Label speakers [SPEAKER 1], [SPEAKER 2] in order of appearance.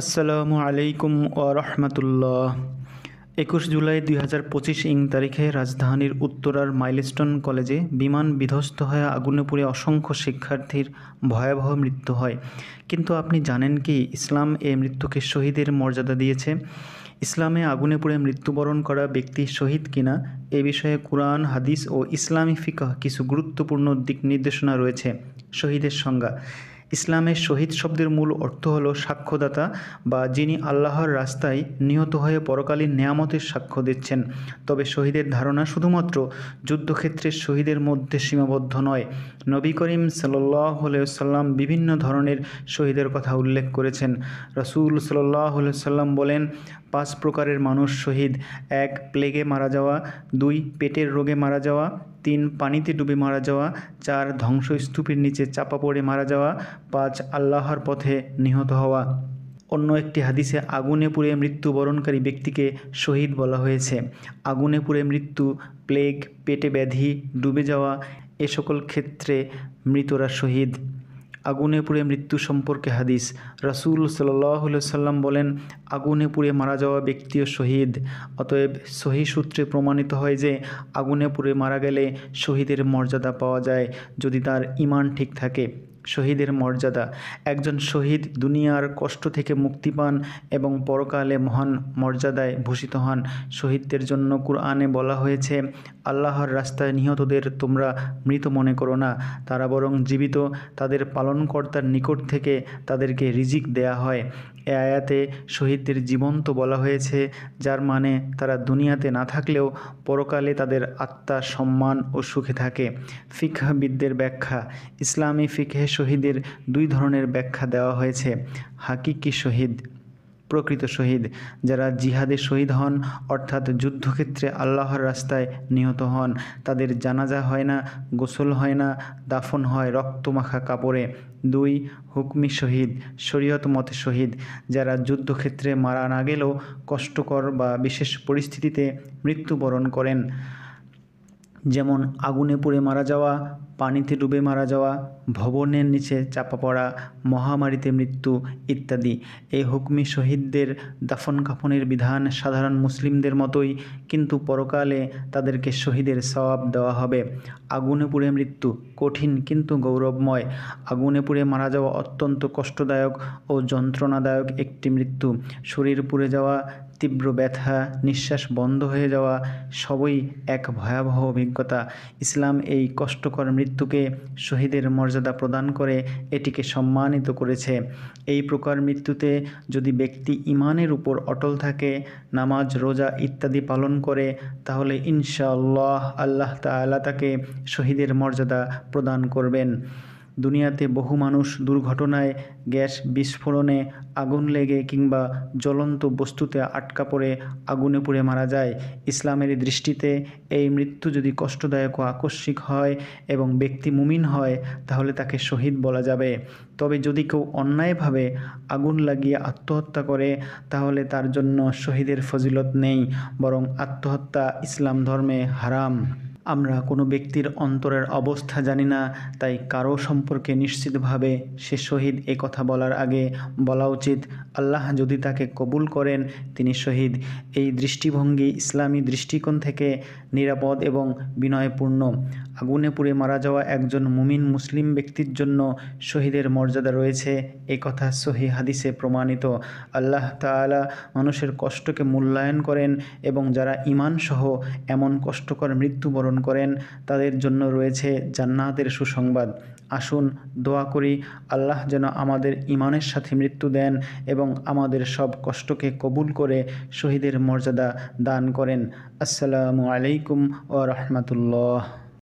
[SPEAKER 1] আসসালামু আলাইকুম ওয়া রাহমাতুল্লাহ। ২১ জুলাই ২০২৫ তারিখে রাজধানীর উত্তরার মাইলস্টোন কলেজে বিমান বিধ্বস্ত হয়ে আগুনে পুড়ে অসংখ্য শিক্ষার্থীর ভয়াবহ মৃত্যু হয়। কিন্তু আপনি জানেন কি ইসলাম এই মৃত্যুকে শহীদের মর্যাদা দিয়েছে? ইসলামে আগুনে পুড়ে মৃত্যুবরণ করা ব্যক্তি শহীদ কিনা এ বিষয়ে কুরআন, হাদিস ও ইসলামী ফিকহ কিছু গুরুত্বপূর্ণ দিক নির্দেশনা রয়েছে। শহীদের সংজ্ঞা। ইসলামে শহীদ শব্দের মূল অর্থ হল সাক্ষ্যদাতা বা যিনি আল্লাহর রাস্তায় নিহত হয়ে পরকালীন নেয়ামতের সাক্ষ্য দিচ্ছেন। তবে শহীদের ধারণা শুধুমাত্র যুদ্ধক্ষেত্রের শহীদের মধ্যে সীমাবদ্ধ নয়। নবী করিম সাল্লাল্লাহু আলাইহি ওয়াসাল্লাম বিভিন্ন ধরনের শহীদের কথা উল্লেখ করেছেন। রাসূল সাল্লাল্লাহু আলাইহি ওয়াসাল্লাম বলেন, 5 প্রকারের মানুষ শহীদ। 1. প্লেগে মারা যাওয়া। 2. পেটের রোগে মারা যাওয়া। 3. পানিতে ডুবে মারা যাওয়া। 4. ধ্বংসস্তূপের নিচে চাপা পড়ে মারা যাওয়া। 5. আল্লাহর পথে নিহত হওয়া। অন্য একটি হাদিসে আগুনে পুড়ে মৃত্যুবরণকারী ব্যক্তিকে শহীদ বলা হয়েছে। আগুনে পুড়ে মৃত্যু, প্লেগ, পেটে ব্যাধি, ডুবে যাওয়া এ সকল ক্ষেত্রে মৃতরা শহীদ। আগুনে পুড়ে মৃত্যু সম্পর্কে হাদিস। রাসূল সাল্লাল্লাহু আলাইহি ওয়াসাল্লাম বলেন, আগুনে পুড়ে মারা যাওয়া ব্যক্তিও শহীদ। অতএব সহিহ সূত্রে প্রমাণিত হয় যে আগুনে পুড়ে মারা গেলে শহীদের মর্যাদা পাওয়া যায় যদি তার ঈমান ঠিক থাকে। শহীদের মর্যাদা। একজন শহীদ দুনিয়ার কষ্ট থেকে মুক্তি পান এবং পরকালে মহান মর্যাদায় ভূষিত হন। শহীদদের জন্য কুরআনে বলা হয়েছে, আল্লাহর রাস্তায় নিহতদের তোমরা মৃত মনে করো না, তারা বরং জীবিত। তাদের পালনকর্তার নিকট থেকে তাদেরকে রিজিক দেয়া হয়। এ আয়াতে শহীদদের জীবন্ত বলা হয়েছে, যার মানে তারা দুনিয়াতে না থাকলেও পরকালে তাদের আত্মা সম্মান ও সুখে থাকে। ফিকহবিদদের ব্যাখ্যা। ইসলামী ফিকহে শহীদের 2 ধরনের ব্যাখ্যা দেওয়া হয়েছে। হাকিকি শহীদ, প্রকৃত শহীদ, যারা জিহাদে শহীদ হন অর্থাৎ যুদ্ধক্ষেত্রে আল্লাহর রাস্তায় নিহত হন। তাদের জানাজা হয় না, গোসল হয় না, দাফন হয় রক্তমাখা কাপড়ে। 2. হুকমি শহীদ, শরীয়ত মতে শহীদ, যারা যুদ্ধক্ষেত্রে মারা না গেলেও কষ্টকর বা বিশেষ পরিস্থিতিতে মৃত্যুবরণ করেন, যেমন আগুনে পুড়ে মারা যাওয়া, পানিতে ডুবে মারা যাওয়া, ভবনের নিচে চাপা পড়া, মহামারীতে মৃত্যু ইত্যাদি। এই হুকমি শহীদদের দাফন কাফনের বিধান সাধারণ মুসলিমদের মতোই, কিন্তু পরকালে তাদেরকে শহীদের সওয়াব দেওয়া হবে। আগুনে পুড়ে মৃত্যু কঠিন কিন্তু গৌরবময়। আগুনে পুড়ে মারা যাওয়া অত্যন্ত কষ্টদায়ক ও যন্ত্রণাদায়ক একটি মৃত্যু। শরীর পুড়ে যাওয়া, তীব্র ব্যথা, নিঃশ্বাস বন্ধ হয়ে যাওয়া সবই এক ভয়াবহ অভিজ্ঞতা। ইসলাম এই কষ্টকর মৃত্যুকে শহীদের মর্যাদা প্রদান করে এটিকে সম্মানিত করেছে। এই প্রকার মৃত্যুতে যদি ব্যক্তি ঈমানের উপর অটল থাকে, নামাজ, রোজা ইত্যাদি পালন করে, তাহলে ইনশাআল্লাহ আল্লাহ তাআলা তাকে শহীদের মর্যাদা প্রদান করবেন। দুনিয়াতে বহু মানুষ দুর্ঘটনায়, গ্যাস বিস্ফোরণে, আগুন লেগে কিংবা জ্বলন্ত বস্তুতে আটকা পড়ে আগুনে পুড়ে মারা যায়। ইসলামের দৃষ্টিতে এই মৃত্যু যদি কষ্টদায়ক ও আকস্মিক হয় এবং ব্যক্তি মুমিন হয়, তাহলে তাকে শহীদ বলা যাবে। তবে যদি কেউ অন্যায়ভাবে আগুন লাগিয়ে আত্মহত্যা করে, তাহলে তার জন্য শহীদের ফজিলত নেই, বরং আত্মহত্যা ইসলাম ধর্মে হারাম। আমরা কোনো ব্যক্তির অন্তরের অবস্থা জানি না, তাই কারো সম্পর্কে নিশ্চিতভাবে সে শহীদ এ কথা বলার আগে বলা উচিত, আল্লাহ যদি তাকে কবুল করেন তিনি শহীদ। এই দৃষ্টিভঙ্গি ইসলামী দৃষ্টিকোণ থেকে নিরাপদ এবং বিনয়পূর্ণ। আগুনে পুড়ে মারা যাওয়া একজন মুমিন মুসলিম ব্যক্তির জন্য শহীদের মর্যাদা রয়েছে, এ কথা সহিহ হাদিসে প্রমাণিত। আল্লাহ তাআলা মানুষের কষ্টকে মূল্যায়ন করেন এবং যারা ঈমানসহ এমন কষ্টকর মৃত্যুবরণ করেন তাদের জন্য রয়েছে জান্নাতের সুসংবাদ। আসুন দোয়া করি, আল্লাহ যেন আমাদের ঈমানের সাথে মৃত্যু দেন এবং আমাদের সব কষ্টকে কবুল করে শহীদের মর্যাদা দান করেন। আসসালামু আলাইকুম ওয়া রাহমাতুল্লাহ।